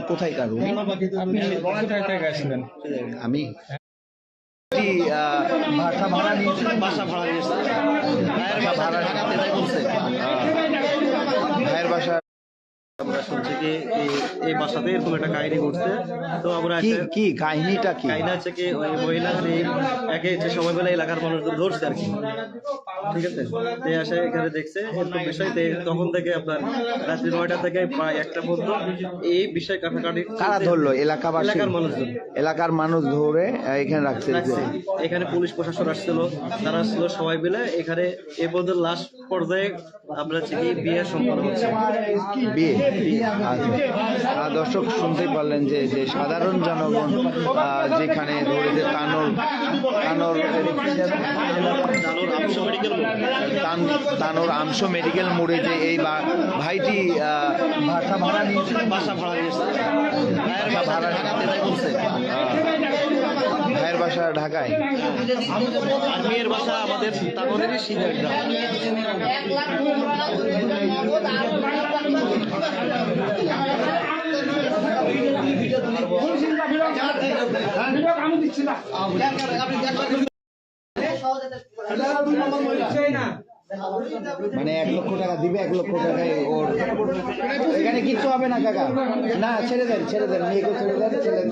কোথায়কার উনি? আপনি কোথায় থেকে আসলেন? আমি ভাষা ভাড়া নিয়েছিলাম, বাসা ভাড়া নিয়েছিলাম, ভাইয়ের বাসা। আমরা শুনছি কি এই বাসাতে এরকম একটা কাহিনী ঘটছে। তো আমরা কি কাহিনীটা কি? কাহিনী হচ্ছে কি ওই মহিলা একে যে সময়বেলা এলাকার মানুষজন ধরছে আর কি, ঠিক আছে। তে আসে এখানে দেখছে এরকম বিষয়, তখন থেকে আপনার রাত্রি 9টা থেকে প্রায় 1টা পর্যন্ত এই বিষয় কাটাকাটি। কারা ধরলো? এলাকাবাসী, এলাকার মানুষজন, এলাকার মানুষ ধরে এখানে রাখছে। এখানে পুলিশ প্রশাসন আসছিল, তারা আসছিল সবাই মিলে এখানে এ পর্যন্ত লাস্ট পর্যায়ে আমরা কি বিয়ে সম্পন্ন হচ্ছে। বিয়ে। দর্শক শুনতেই পারলেন যে সাধারণ জনগণ যেখানে ধরেছে তানোর আমশো মেডিকেল মোড়ে যে এই ভাইটি বাসা ভাড়া নিয়েছিলেন, ভাইয়ের বাসা ঢাকায়, আর মেয়ের বাসা আমাদের তানোরেরই সিনিয়র গ্রাম। মানে 1 লক্ষ টাকা দিবে, 1 লক্ষ টাকায় ওর এখানে কিচ্ছু হবে না কাকা। না ছেড়ে দেন, মেয়েকে ছেড়ে দেন,